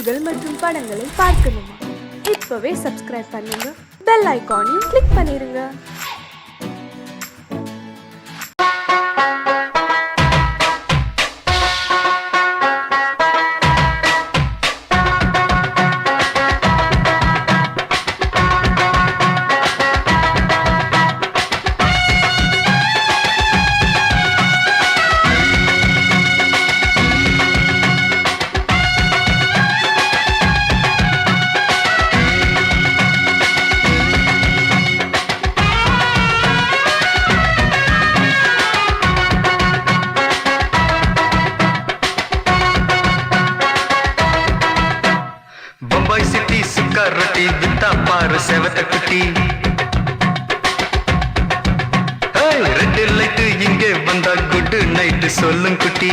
செய்திகள் மற்றும் படங்களை பார்க்கணுமா? இப்பவே சப்ஸ்கிரைப் பண்ணுங்க, பெல் ஐகானையும் கிளிக் பண்ணிருங்க. बम्बई सिटी सुक्का रोटी बिता पार सेवत कुटी रेड लाइट इंगे वंदा गुड नाइट सोलुं कुटी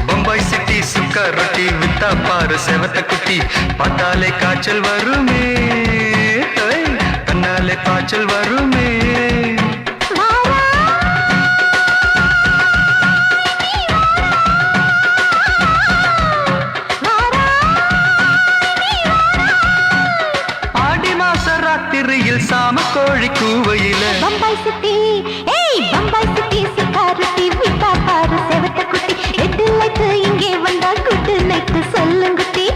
बम्बई सिटी सुक्का रोटी बिता पार सेवत कुटी पटाले काचल वरुमे कन्नाले काचल वरुमे சாம கோழி கூவையில பம்பாய் சிட்டி பம்பாய் சிட்டி சிக்காரத்தி விட்டா பாரு செவத்த குட்டி ரெட் லைட் இங்கே வந்தா குட் நைட் சொல்லுங்குட்டி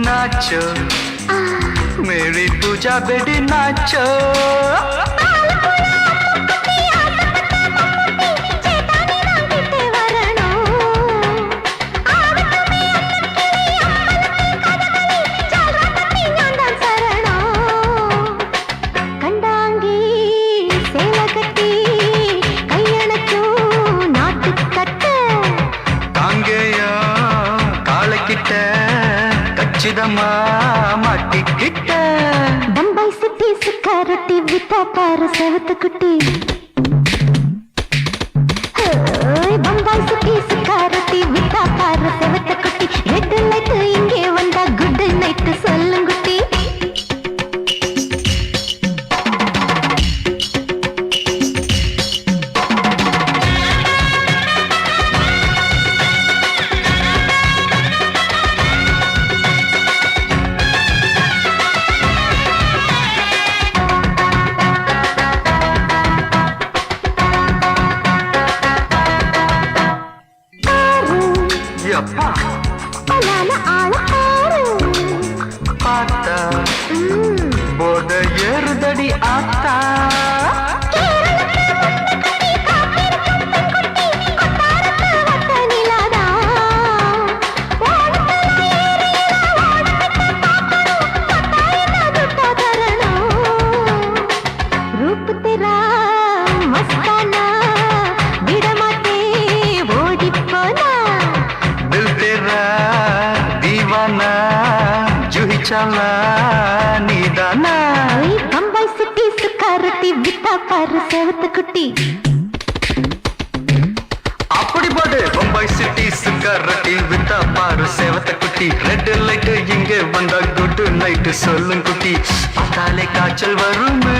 नाचो मेरी पूजा बेटी नाचो बम्बई सिटी सिक्योरिटी विता पार सेवत कुटी बम्बई सिटी सिक्योरिटी विता पार सेवत कुटी रेड लाइट इंगे वंदा गुड नाइट सोलुंगुटी बोर्ड एरुदड़ी आता रूप तेरा मस्ताना बिड़माते ओडी पोना दिल तेरा दीवाना जूही चला नीदाना बम्बई सिटी सिक्योरिटी विता पार सेवत कुटी அப்படி போடு பம்பாய் சிட்டி சிக்காரட்டி வித்தா பாரு சேவத்த குட்டி ரெட் லைட் இங்கே வந்தா குட் நைட் சொல்லும் குட்டி பார்த்தாலே காய்ச்சல் வருமே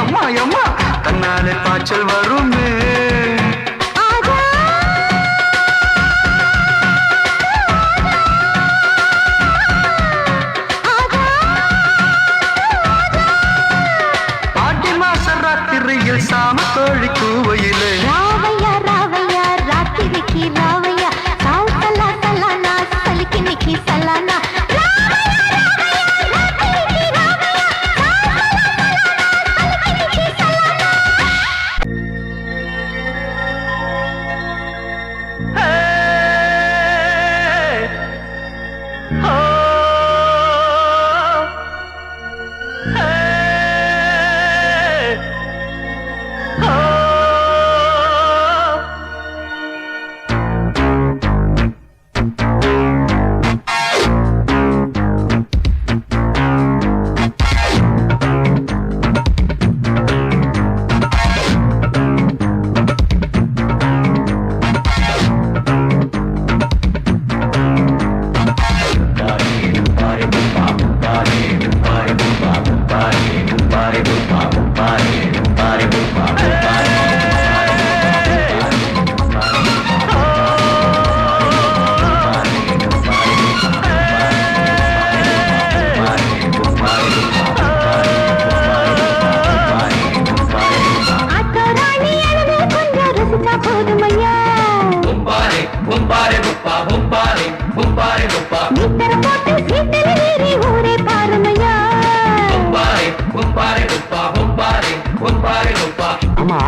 அம்மா அம்மா தன்னாலே பாய்ச்சல் வருமே ஆடி மாச ராத்திரியில் சாம கோழி கூவையிலே ராவையா ராவையா ராத்திரிக்கு ராவையா சால் சலா சலானா சலிக்கு நிக்கி சலானா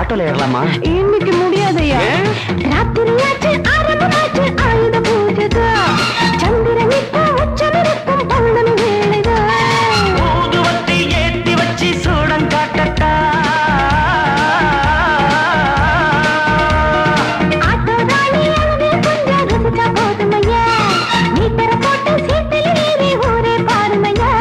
ஆட்டோல ஏறலாமா? இன்னைக்கு முடியாதையா. ராத்திரியாச்சு ஆரம்பமாச்சு ஆயுத பூஜைதா. சந்திரன் இப்போ உச்சமிருக்கும் பௌர்ணமி வேளைதா. ஊதுவத்தி ஏத்தி வச்சு சூடம் காட்டட்டா. ஆட்டோ ராணி அங்கே கொஞ்சம் ருசிச்சா போதுமையா. நீ தர போட்டு சீட்டில் ஏறி ஊரே பாருமையா.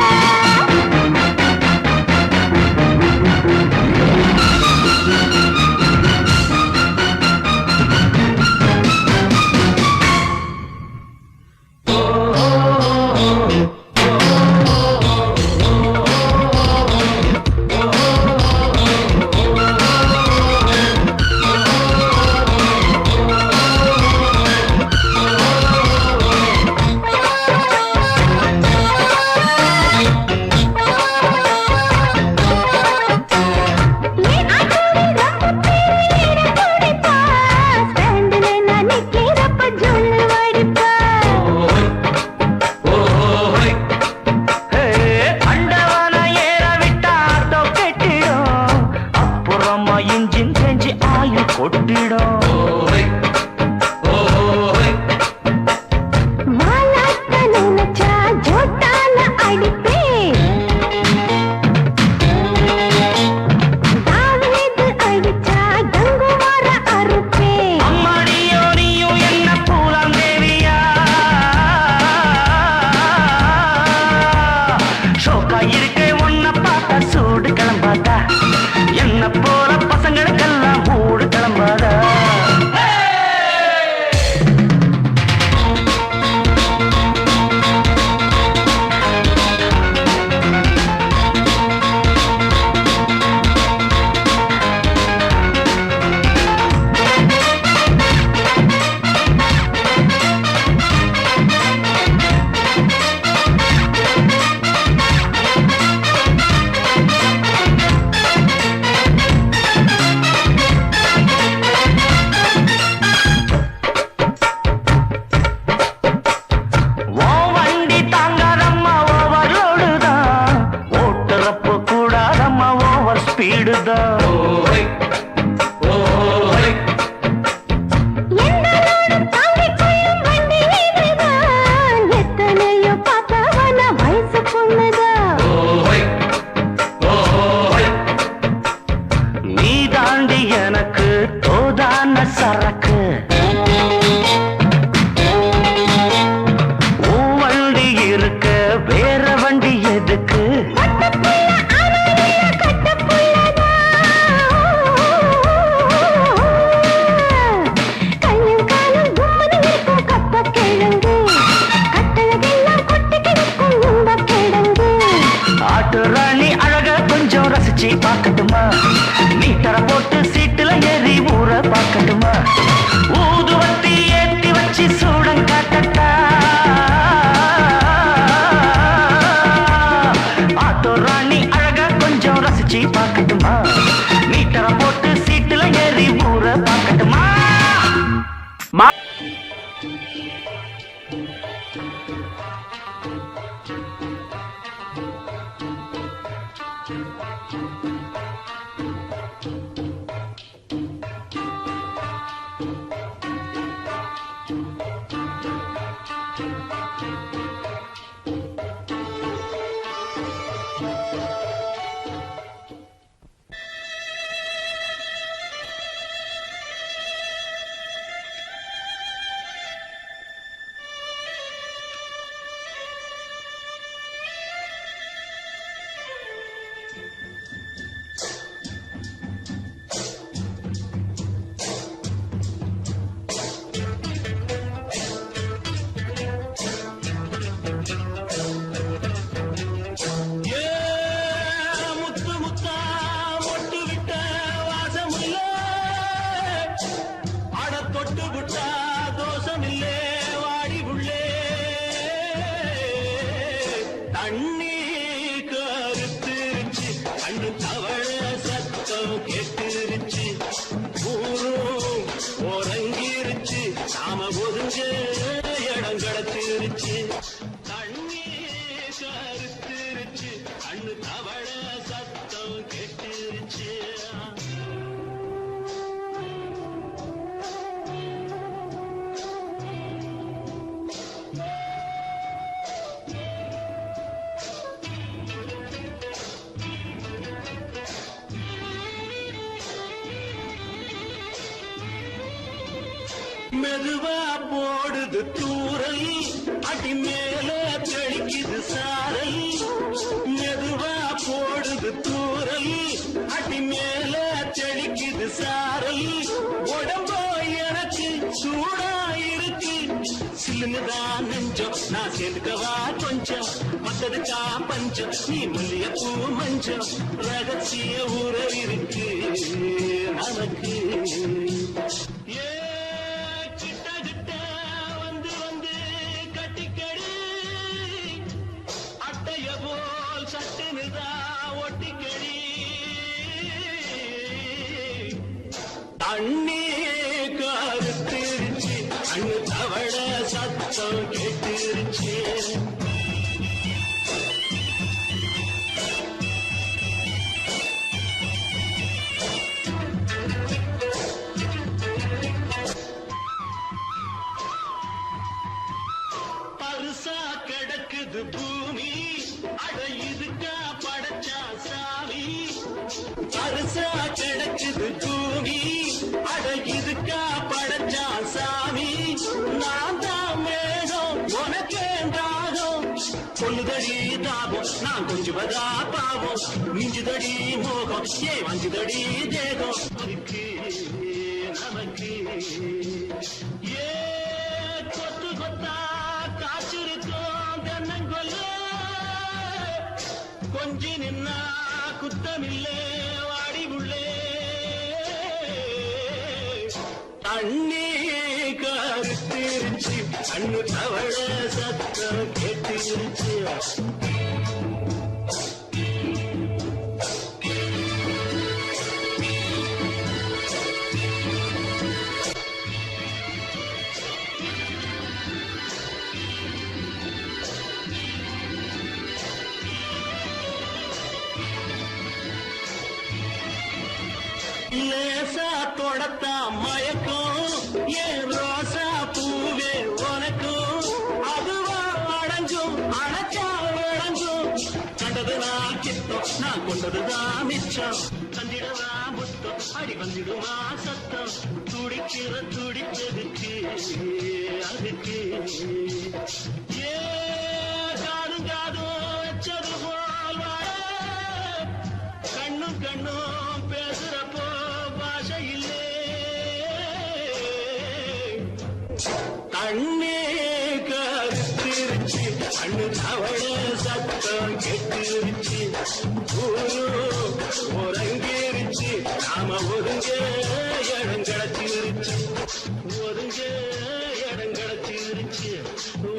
மெதுவா போடுது தூரல் அடி மேல தெளிக்குது சாரல் மெதுவா போடுது தூரல் அடி மேல தெளிக்குது சாரல் உடம்போ எனக்கு சூடா இருக்கு சில்லுதான் நெஞ்சம் நான் சேர்ந்துக்கவா கொஞ்சம் மத்ததுக்கா பஞ்சம் நீ மல்லிய பூ மஞ்சம் ரகசிய உறவு இருக்கு நமக்கு அண்ணே கருத்திருச்சு அண்ணு தவள சத்தம் கேட்டுருச்சு பரிசா கிடக்குது பூமி அட இதுக்கா படைச்சா சாமி பரிசா கிடக்குது பூமி அட இதுக்கா படைச்சா சாமி நான் தான் மேகம் உனக்கேண்டாகும் சொல்லுதடி தாபம் நான் கொஞ்சுவதா பாவம் மிஞ்சுதடி மோகம் ஏ வஞ்சுதடி தேகம் இருக்கு நமக்கு ஏ கொத்து கொத்தா காய்ச்சிருக்கோம் தென்னங்கொல்ல கொஞ்சி நின்னா குத்தமில்லே வாடி உள்ளே அண்ணே கருத்திருச்சு அண்ணு தவள சத்தம் கேட்டுருச்சு லேசா தொடத்தா மயக்கும் ஏன் ரோசா பூவே உனக்கும் அதுவா அடைஞ்சும் அடைச்சா விளைஞ்சும் கண்டது நான் கித்தம் நான் கொண்டதுதான் மிச்சம் தந்திடவா முத்தம் அடி வந்துடுமா சத்தம் துடிக்கிற துடிப்பதுக்கு அதுக்கு ஏ காதும் காதும் வச்சது போல் வாழ கண்ணும் கண்ணும் பேசுறப்போ பாஷை இல்லே கண்ணே கருத்திருச்சு அண்ணு தவள சத்தம் கெட்டுருச்சு ஊரு உறங்கிருச்சு நாம ஒருங்க இடம் கிடைச்சிருச்சு ஒருங்க இடம் கிடைச்சிருச்சு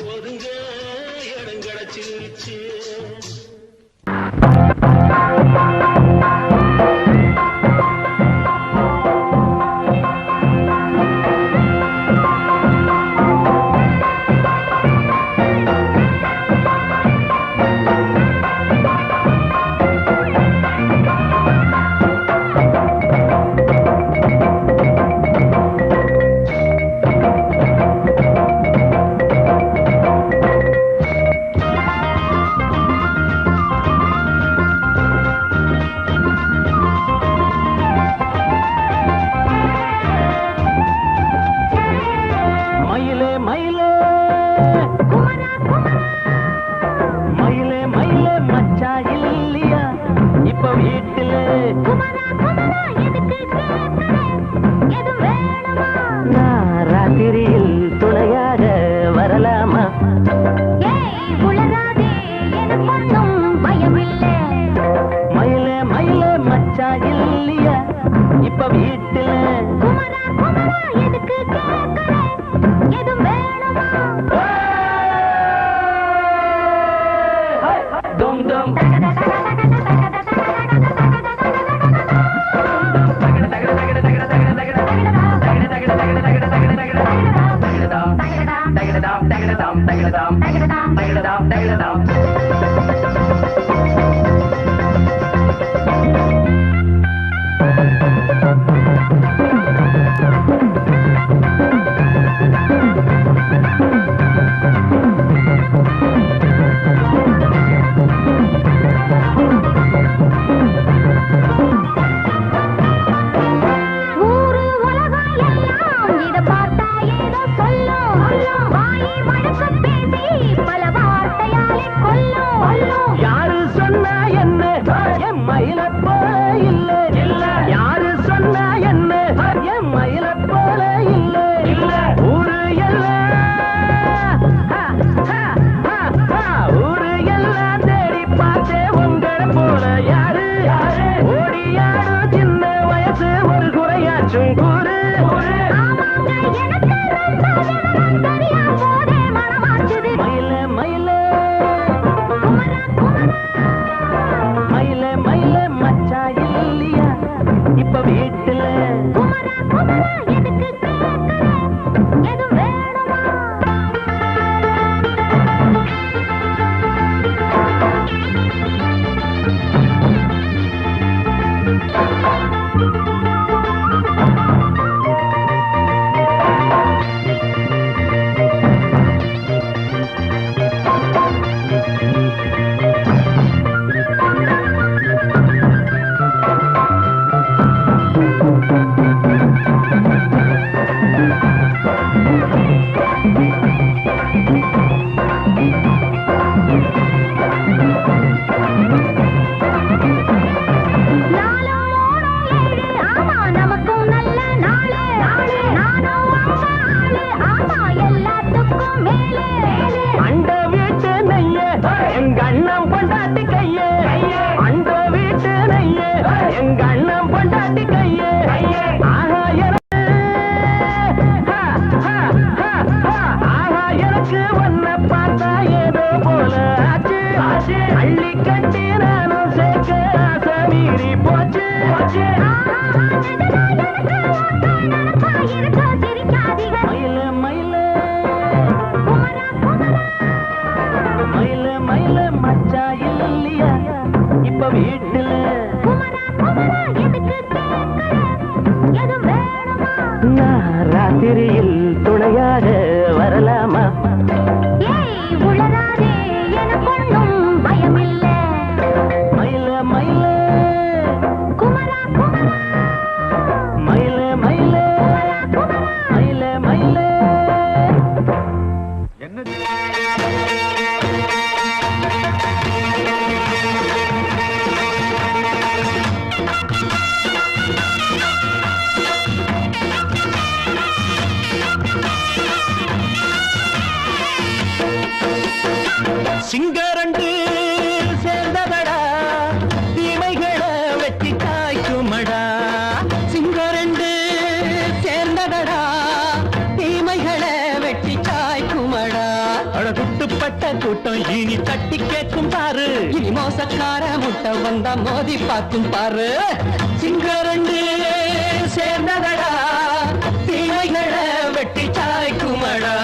ஒருங்க இடம் கிடைச்சிருச்சு ஊரு உலகம் எல்லாம் இத பார்த்தாயே ராத்திரியில் துணையாக வரலாமா? உளராதே எனக்கொன்னும் பயமில்லை. மயில மயில குமரா குமரா மயில மயில மயில மயில சிங்கரண்டு சேர்ந்ததடா தீமைகளை வெட்டி காய்க்குமடா. சிங்கரண்டு சேர்ந்ததடா தீமைகளை வெட்டி காய்க்குமடா. அழகுட்டுப்பட்ட கூட்டம் இனி தட்டி கேட்கும் பாரு. இனி மோசக்கார முட்டை வந்தா மோதி பார்க்கும் பாரு. சிங்கரண்டு சேர்ந்ததடா தீமைகளை வெட்டி காய்க்குமடா.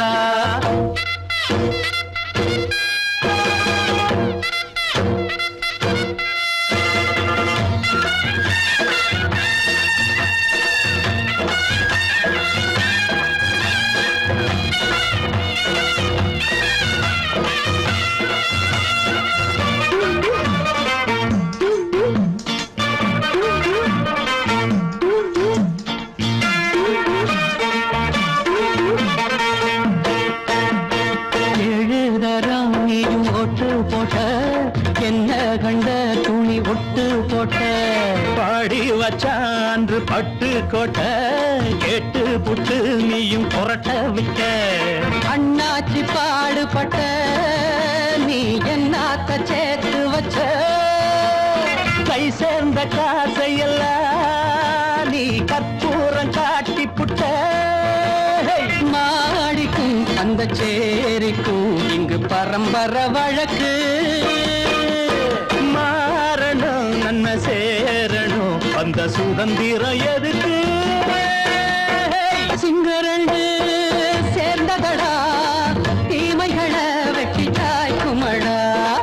பாடி வச்சான்று பட்டு கோட்டை கேட்டு புட்டு நீயும் புரட்ட விட்ட. அண்ணாச்சி பாடுபட்ட நீ என்னாத்த சேர்த்து வச்ச. கை சேர்ந்த காசையெல்லாம் நீ கற்பூரம் காட்டி புட்ட. மாடிக்கும் அந்த சேரிக்கும் இங்கு பரம்பரை வழக்கு. மாறணும் நன்மை சேரணும் அந்த சுதந்திரம் எதுக்கு? சிங்கரண்டு சேர்ந்ததடா தீமைகளை வெட்டி காய்க்குமடா.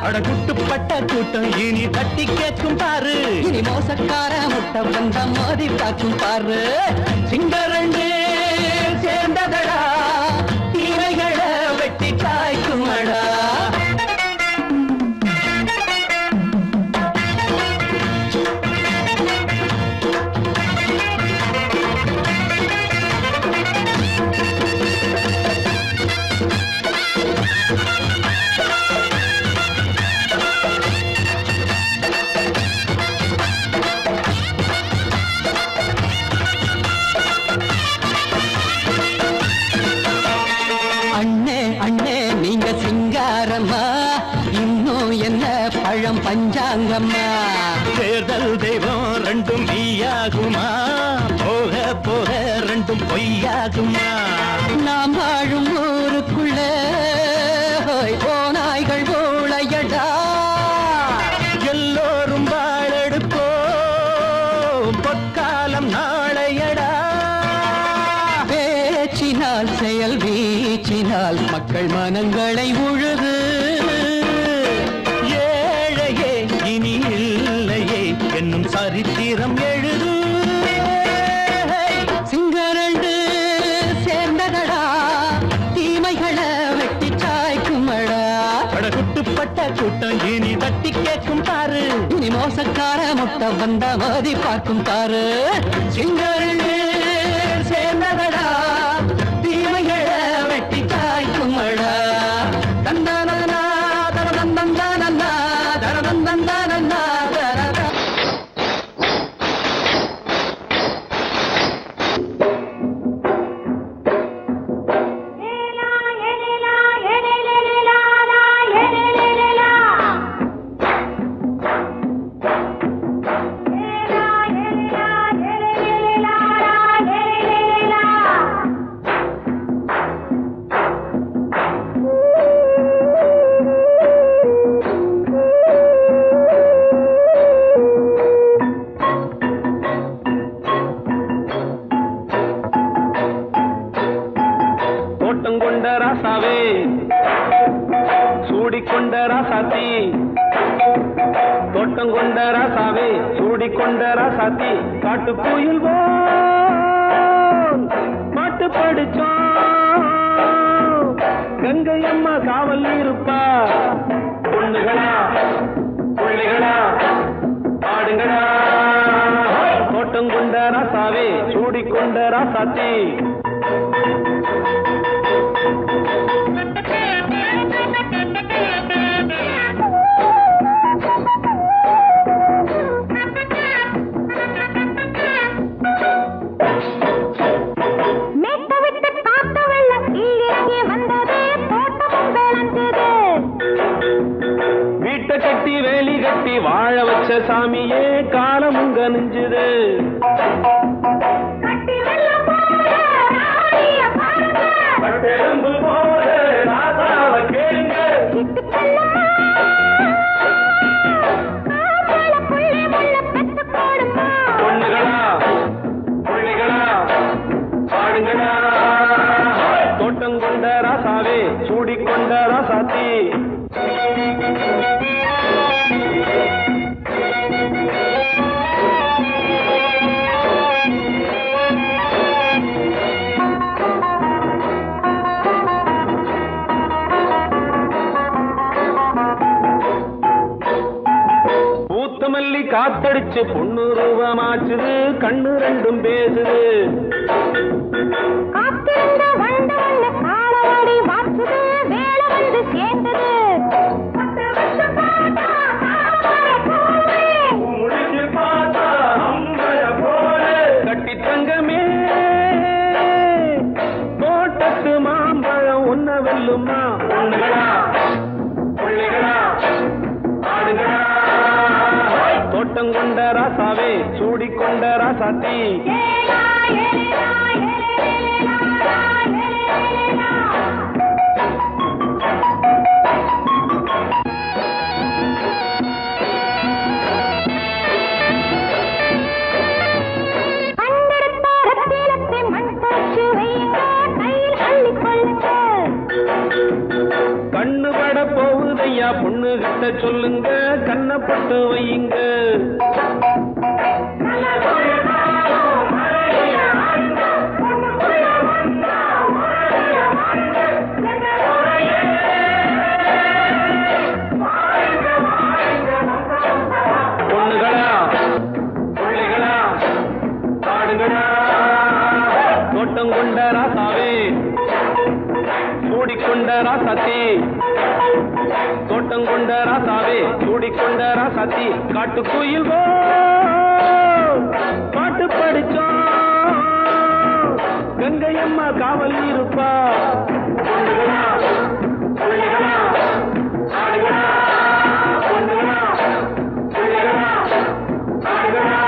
அடகுட்டுப்பட்ட கூட்டம் இனி தட்டி கேட்கும் பாரு. இனி மோசக்கார முட்டை வந்த மோதி பார்க்கும் பாரு. சிங்கரண்டு சேர்ந்ததடா தீமைகளை வெட்டி காய்க்குமடா. பஞ்சாங்கம்மா தேர்தல் தெய்வம் ரெண்டும் மெய்யாகுமா? போக போக ரெண்டும் பொய்யாகுமா? நாம் வாழும் ஊருக்குள்ள ஓநாய்கள் ஊழையடா. எல்லோரும் வாழெடுப்போம் பொற்காலம் நாளையடா. பேச்சினால் செயல் வீச்சினால் மக்கள் மனங்களை உழுது. என்னும் சரித்திரம் எழுது. சிங்கரண்டு சேர்ந்ததடா தீமைகளை வெட்டி சாய்க்குமடா. படகுட்டுப்பட்ட கூட்டம் இனி தட்டி கேட்கும் பாரு. இனி மோசக்கார முட்டை வந்த மோதி பார்க்கும் பாரு. சிங்கரண்டு சேர்ந்ததடா தீமைகளை தோட்டம் கொண்ட ராசாவே சூடிக்கொண்ட ராசாத்தி தோட்டம் கொண்ட ராசாவே சூடிக்கொண்ட ராசாத்தி காட்டு கோயில் பாட்டு படிச்சோம் கங்கை அம்மா காவல் இருப்பா பொண்ணுகளா பிள்ளைகளா ஆடுங்களா தோட்டம் கொண்ட ராசாவே சூடிக்கொண்ட ராசாத்தி வீட்டை கட்டி வேலி கட்டி வாழ வச்ச சாமியே காலம் உங்க நெஞ்சுது பொண்ணுகளா பிள்ளைகளா பாடுங்களா தோட்டம் கொண்ட ராசாவே சூடிக்கொண்ட ராசாத்தி பூத்தமல்லி காத்தடிச்சு பொண்ணு ரூபமாச்சுது கண்ணு ரெண்டும் பேசுது கட்டி தங்கமே தோட்டத்து மாம்பழம் உன்ன வெல்லுமா பொண்ணுகளா பிள்ளைகளா ஆடுகளா தோட்டம் கொண்ட ராசாவே சூடிக்கொண்ட ராசாத்தி கண்ணு பட போகுதையா பொண்ணு கிட்ட சொல்லுங்க கண்ணப்பட்டு வையுங்க பொண்ணுகளா பிள்ளைகளா பாடுங்களா தோட்டம் கொண்ட ராசாவே சூடிக்கொண்ட ராசாத்தி தோட்டம் கொண்ட ராசாவே சூடிக்கொண்ட ராசாத்தி காட்டு கோயில் பாட்டு படிச்சோம் கங்கை அம்மா காவல் இருப்பா பொண்ணுகளா பிள்ளைகளா ஆடுகளா பொண்ணுகளா பிள்ளைகளா ஆடுகளா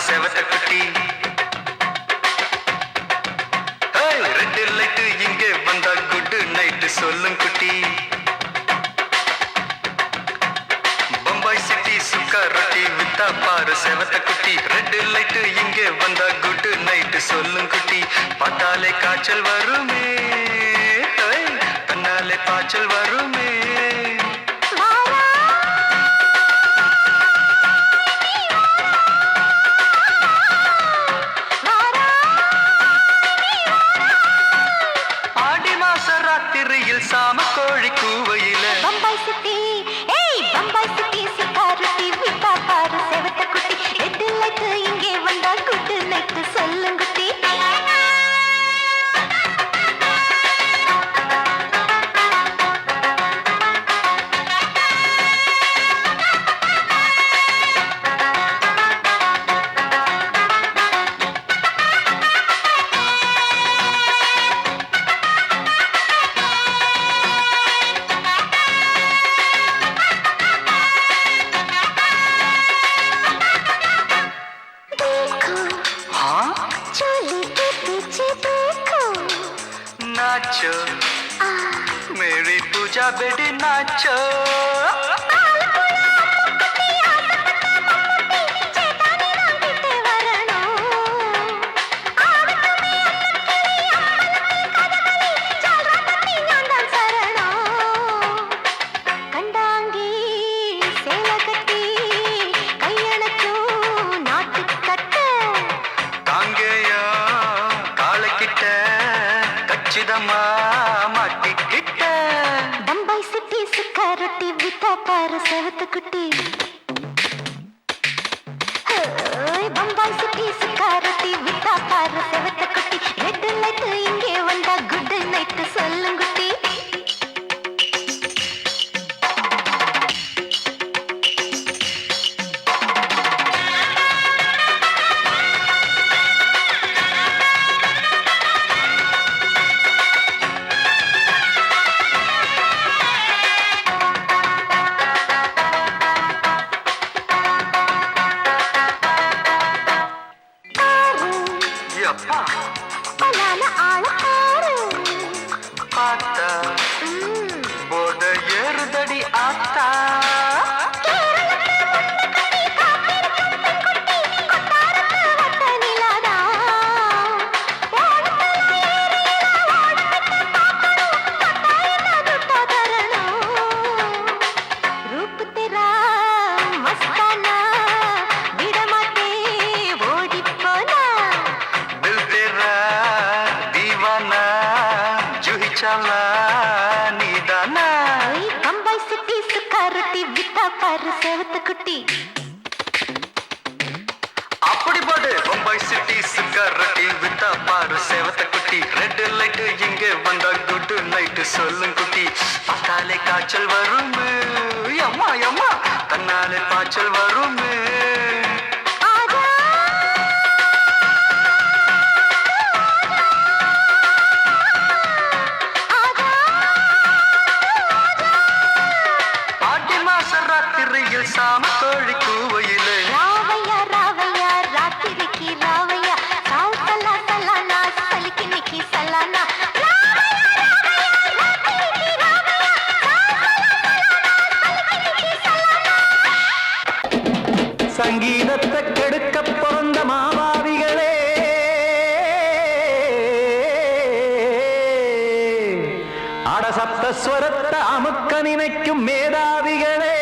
செவத்த குட்டி ரெண்டு லைட்டு இங்கே வந்தா குட் நைட்டு சொல்லும் குட்டி பம்பாய் சிட்டி சுக்கா ரொட்டி வித்தா பாரு செவத்த குட்டி ரெண்டு லைட்டு இங்கே வந்தா குட் நைட்டு சொல்லும் குட்டி பார்த்தாலே காய்ச்சல் வருமே தன்னாலே பாய்ச்சல் வருமே சாம கோழி கூவையில பம்பாய் சிட்டி சிக்காரத்தி வித்தா பாரு செவத்த குட்டி ரெட்டு லைட்டு இங்கே வந்தா குட்டு நைட்டு சொல்லுங்க चोली के पीछे देखो नाचो मेरी पूजा बेटी नाचो बम्बई सिटी सिक्योरिटी बिता पार सेवत कुटी बम्बई सिटी सिक्योरिटी बिता पार सेवत कुटी रेड लाइट इंगे वंदा गुड नाइट सोल्लुंगुटी बम्बई सिटी सिक्योरिटी बिता पार सेवत कुटी அப்படி பாடு பம்பாய் சிட்டி சிக்கரட்டி வித்தா பாரு சேவத்த குட்டி ரெட் லைட் இங்க வந்தா குட் நைட் சொல்லும் குட்டி பார்த்தாலே காய்ச்சல் வரும் அம்மா அம்மா தன்னாலே பாய்ச்சல் வரும் ஆடி மாச ராத்திரியில் சாம கோழி கூவையிலே ராவையா ராவையா ராத்திரிக்கு ராவையா சாவு சல்லா சல்லானா சலிக்கு நிக்கி சல்லானா சங்கீதத்தை கெடுக்க பிறந்த மாவாதிகளே அடசப்த ஸ்வரத்தை அமுக்க நினைக்கும் மேதாவிகளே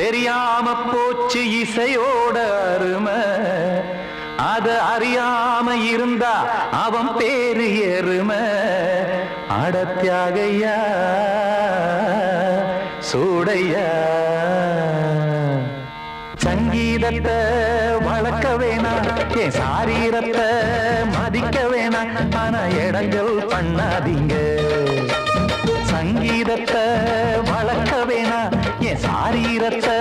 தெரியாம போச்சு இசையோட அருமை அத அறியாம இருந்தா அவன் பேரு எருமை அடத்தியாகையா சூடையா சங்கீதத்தை வளர்க்க வேணாம் என் சாரீரத்தை மதிக்க வேணாம் ஆனா இடங்கள் பண்ணாதீங்க சங்கீதத்தை வளர்க்க வேணாம் என் சாரீரத்தை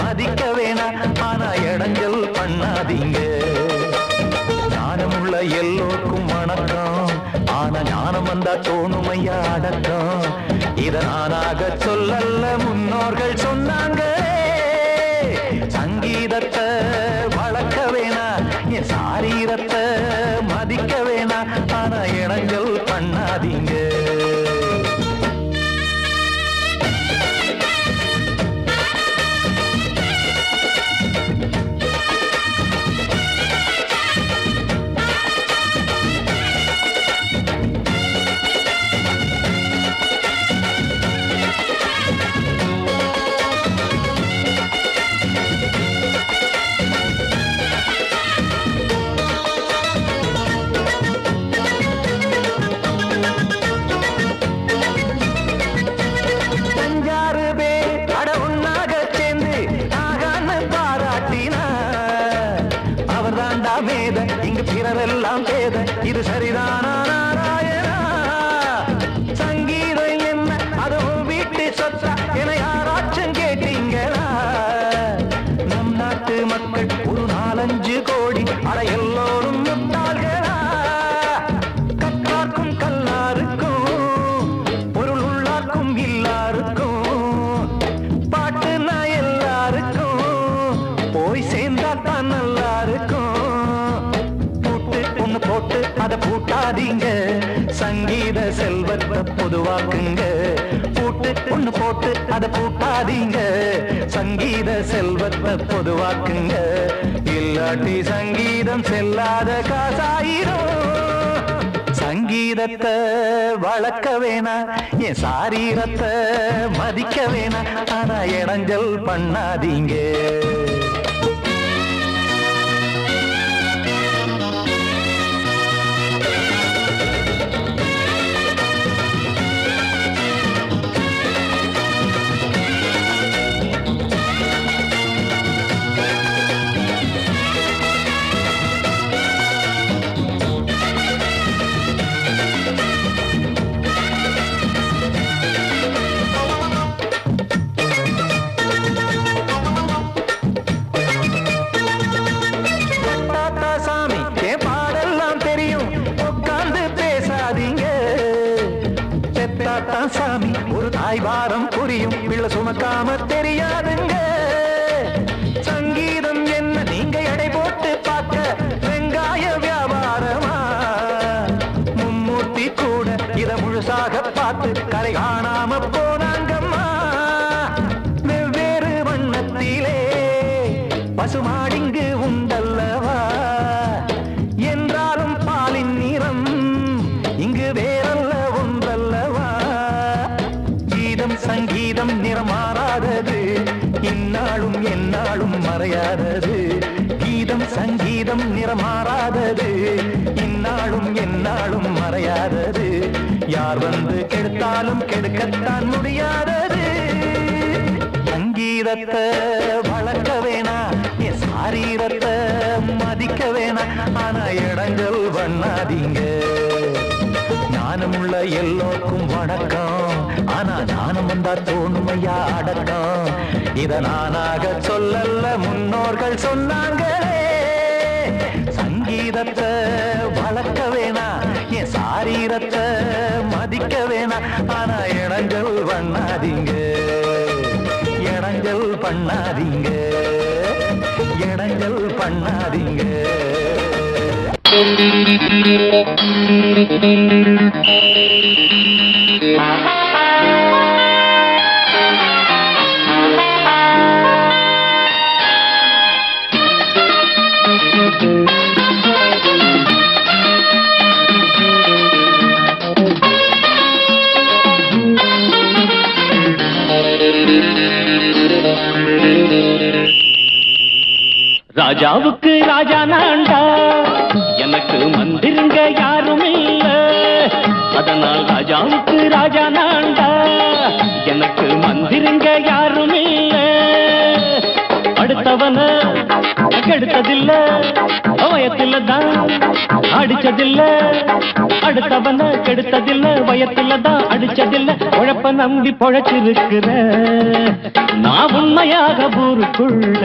மதிக்க வேணாம் ஆனா இடங்கள் பண்ணாதீங்க ஞானமுள்ள எல்லோருக்கும் வணக்கம் ஆனா ஞானம் வந்தா தோணுமையா அடக்கம் இத நானாக சொல்லல்ல முன்னோர்கள் சொன்னாங்க சங்கீதத்தை வளர்க்க வேணா என் சாரீரத்தை மதிக்க வேணா ஆனா இணங்கள் பண்ணாதீங்க இங்கு பிறரெல்லாம் பேத இது சரிதானா நாராயணா சங்கீதம் என்ன அதுவும் வீட்டு சொத்தா என யாராச்சும் கேட்டீங்களா நம் நாட்டு மக்கள் ஒரு 4-5 கோடி அட எல்லோரும் முட்டாள்களா கற்றார்க்கும் கல்லாருக்கும் பொருள் உள்ளார்க்கும் எல்லாருக்கும் பாட்டுனா எல்லாருக்கும் இருந்தாத்தான் நல்லா இருக்கும். பூட்டு ஒண்ணு போட்டு அதை பூட்டாதீங்க, சங்கீத செல்வத்தை பொதுவாக்குங்க. பூட்டு ஒண்ணு போட்டு அதை பூட்டாதீங்க, சங்கீத செல்வத்தை பொதுவாக்குங்க. இல்லாட்டி சங்கீதம் செல்லாத காசாயிரும். சங்கீதத்தை வளர்க்க வேணா, என் சாரீரத்தை மதிக்க வேணா, ஆனா இடைஞ்சல் பண்ணாதீங்க. சாமி ஒரு தாய் வாரம் புரியும், பிள்ளை சுமக்காம தெரியாதுங்க. சங்கீதம் என்ன நீங்க எடை போட்டு பார்க்க வெங்காய வியாபாரமா? மும்மூர்த்தி கூட இத முழுசாக பார்த்து கரை காணாம போனாங்கம்மா. வெவ்வேறு வண்ணத்திலே பசுமாடிங்கு உண்டல்லவா, என்றாலும் பாலின் நிறம் இங்கு வேறல்ல ஒன்றல்லவா. சங்கீதம் நிறமாறாதது, இந்நாளும் எந்நாளும் மறையாதது. கீதம் சங்கீதம் நிறமாறாதது, இந்நாளும் எந்நாளும் மறையாதது. யார் வந்து கெடுத்தாலும் கெடுக்கத்தான் முடியாதது. சங்கீதத்தை வளர்க்க வேணா, என் சாரீரத்தை மதிக்க வேணா, ஆனா இடைஞ்சல் பண்ணாதீங்க. ஞானமுள்ள எல்லோருக்கும் வணக்கம், ஆனா ஞானம் வந்தா தோணுமையா அடக்கம். இத நானாக சொல்லல்ல, முன்னோர்கள் சொன்னாங்களே. சங்கீதத்தை வளர்க்க வேணா, என் சாரீரத்தை மதிக்க வேணா, ஆனா இடைஞ்சல் பண்ணாதீங்க. இடைஞ்சல் பண்ணாதீங்க, இடைஞ்சல் பண்ணாதீங்க. ராஜாவுக்கு ராஜா நான்டா, எனக்கு மந்திருங்க யாரும் இல்ல. அதனால் ராஜாவுக்கு ராஜா நான்டா, எனக்கு மந்திருங்க யாரும் இல்ல. அடுத்தவன கெடுத்ததில்ல, வயத்துல தான் அடிச்சதில்ல. அடுத்தவன கெடுத்ததில்ல, வயத்துல தான் அடிச்சதில்ல. உழைப்ப நம்பி பொழைச்சிருக்கிற நான் உண்மையாக ஊருக்குள்ள.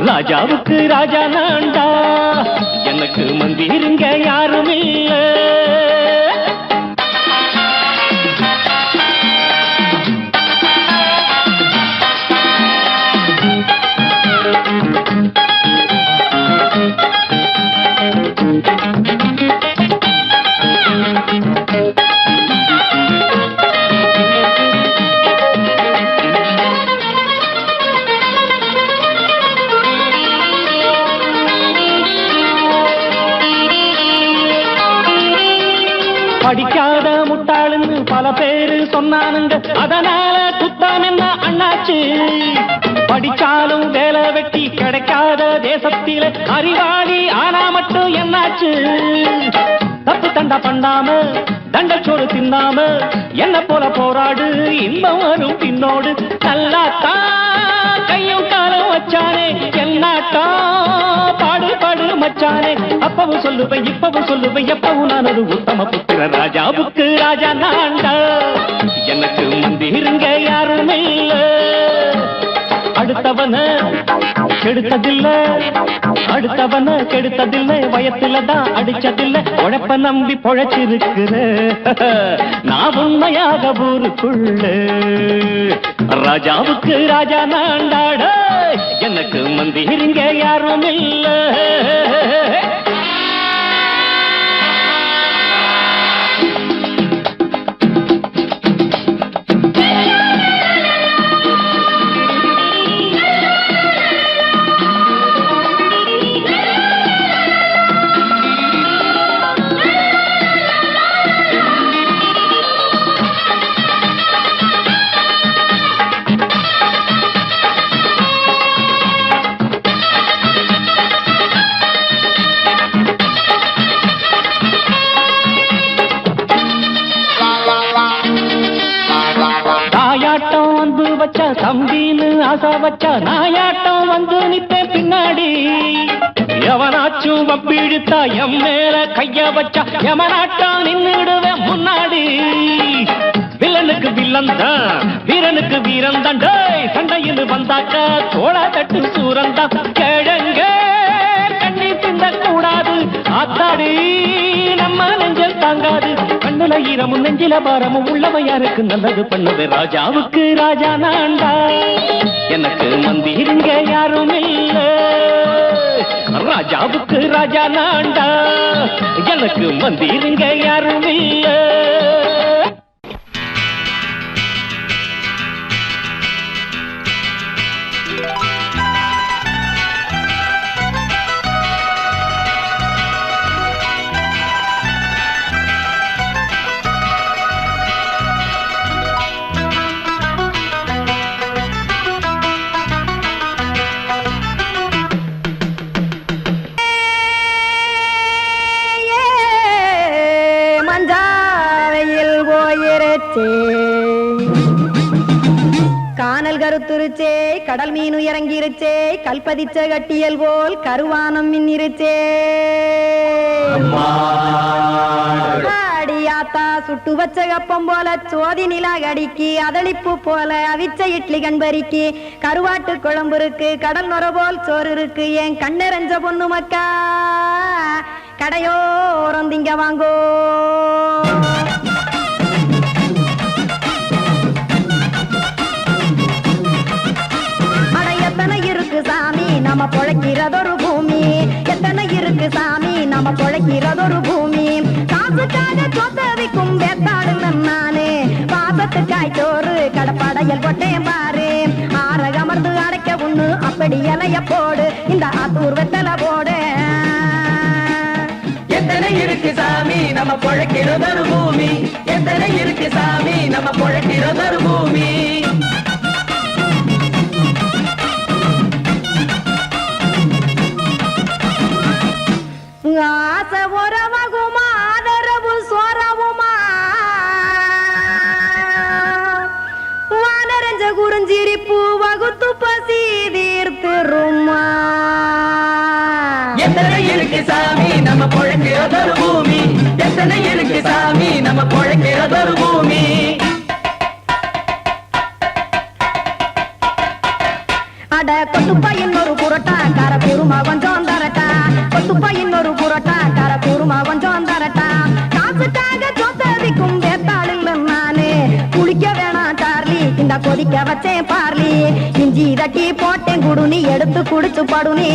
ராஜாவுக்கு ராஜா நான்டா, எனக்கு மந்திருங்க யாரும் இல்ல. படிக்காத முட்டாளுன்னு பல பேரு சொன்னானுங்க, அதனால குத்தம் என்ன அண்ணாச்சு. படிச்சாலும் வேலை வெட்டி கிடைக்காத தேசத்தில அறிவாளி ஆனா மட்டும் என்னாச்சு. தப்பு தண்டா பண்ணாம தண்டச்சோறு தின்னாம என்ன போல போராடு, இன்பம் வரும் பின்னோடு. நல்லாத்தான் கையும் காலம் வச்சானே, என்னாட்டா பாடு பாடு மச்சானே. அப்பவும் சொல்லுவேன் இப்பவும் சொல்லுவேன், எப்பவும் நான் ஒரு உத்தம புத்திர. ராஜாவுக்கு ராஜா நான்டா, எனக்கு மந்திருங்க யாரும் இல்ல. அடுத்தவன கெடுத்ததில்ல, அடுத்தவன கெடுத்ததில்ல, வயத்துல தான் அடிச்சதில்ல. உழைப்ப நம்பி பொழைச்சிருக்கிற நான் உண்மையாக ஊருக்குள்ள. ராஜாவுக்கு ராஜா நான்டாட, எனக்கு மந்திரிங்க யாரும் இல்ல. தாயாட்டம் வந்து வச்சா தம்பின்னு ஆசா வச்சா நாயாட்டம் வந்து நிப்பேன் பின்னாடி. எவனாச்சும் வப்பிழுத்தா எம் மேல கைய வச்சா எவனாட்டம் நின்னுடுவேன் முன்னாடி. வில்லனுக்கு வில்லன் தான், வீரனுக்கு வீரன் தான். சண்டையில் வந்தாக்க தோளா தட்டு சூரன் தான். கிழங்க கண்ணி திந்த கூடாது ஆத்தாடி, நம்ம நெஞ்சல் தாங்காது. கண்ணுல ஈரமும் நெஞ்சில பாரமும் உள்ளவன் யாருக்கு நல்லது பண்ணுது. ராஜாவுக்கு ராஜா நான்டா, எனக்கு மந்திருங்க யாரும் இல்ல. ராஜாவுக்கு ராஜா நான்டா, எனக்கு மந்திருங்க யாரும் இல்ல. கானல் கருத்துருச்சே, கடல் மீன் இறங்கிருச்சே, கல்பதிச்ச கட்டியல் போல் கருவானம் மின்னிருச்சே. அடியாத்தா சுட்டு வச்ச கப்பம் போல சோதி நிலா கடிக்கு, அதளிப்பு போல அவிச்ச இட்லி கண்பறிக்கு, கருவாட்டு குழம்பு இருக்கு, கடல் நுர போல் சோறு இருக்கு. என் கண்ணெரஞ்ச பொண்ணு மக்கா கடையோரம் திங்க வாங்கோ. நம்ம பொழைக்கிறதொரு பூமி, எத்தனை இருக்கு சாமி நம்ம பொழைக்கிறதொரு பூமி. காசுக்காக சொத்தவிக்கும் வேத்தாடுங்க நானே, பாசத்துக்காய் சோறு கடப்படையல் போட்டேன் பாரு. ஆரகமர்ந்து அடைக்க ஒண்ணு அப்படி இலைய போடு, இந்த ஆத்தூர் வெத்தலை போடு. எத்தனை இருக்கு சாமி நம்ம பொழைக்கிறதொரு பூமி, எத்தனை இருக்கு சாமி நம்ம பொழைக்கிறதொரு பூமி. ஆசை உறவகுமா ஆதரவு சோறவுமா, வானரஞ்ச குறிஞ்சிரிப்பு வகுத்து பசி தீர்த்துருமா. எத்தனை இருக்கு சாமி நம்ம பொழைக்கிறதொரு பூமி, எத்தனை இருக்கு சாமி நம்ம பொழைக்கிறதொரு பூமி. அட கொத்துப்பா இன்னொரு புரோட்டா கார குருமா கொஞ்சம் தரட்டா, கொத்துப்பா இன்னொரு புரோட்டா கார குருமா கொஞ்சம் தரட்டா. காசுக்காக சொத்ததிக்கும் வேத்தாளில் நானே, குளிக்க வேணாம் சார்லி இந்த கொதிக்க வச்சேன் பார்லி. இஞ்சி தட்டி போட்டேன் குடுனி எடுத்து குடிச்சு படுனி.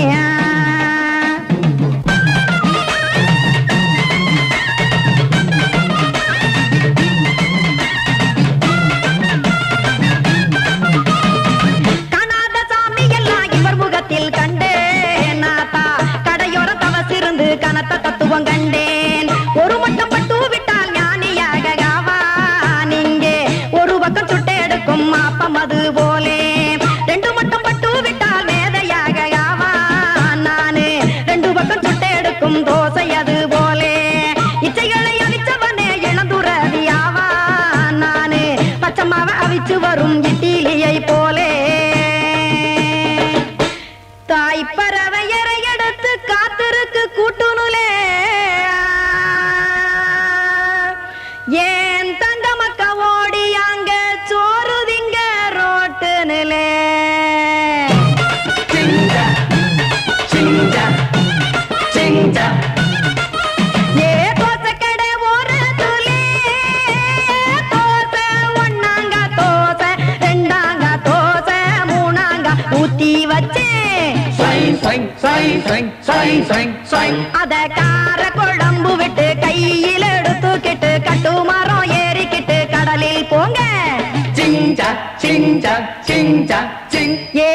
கனத்த தத்துவம் கண்டேன், ஒரு மட்டும் பட்டு விட்டால் ஞானியாக ஆவான் இங்கே. ஒரு பக்கம் சுட்டு எடுக்கும் மாப்பம் அது போலே, ரெண்டு மட்டும் பட்டு விட்டால் மேதையாக ஆவான் நானு. ரெண்டு பக்கம் சுட்டு எடுக்கும் தோசை அது போலே, இச்சைகளை அவிச்சவனே இளந்துறவி ஆவான் நானு. பச்சமாவ அவிச்சு வரும் இட்டிலியை போலே, தாய்ப்பறவையரை எடுத்து காத்திருக்கு கூட்டுனுலே. ஏன் தங்க மக்க ஓடி அங்க சோறுதிங்க ரோட்டு நிலே. சிங்க சிங்க சிங்க அத கார குழம்பு விட்டு கையில் எடுத்துக்கிட்டு கட்டு மரம் ஏறிக்கிட்டு கடலில் போங்க ஏ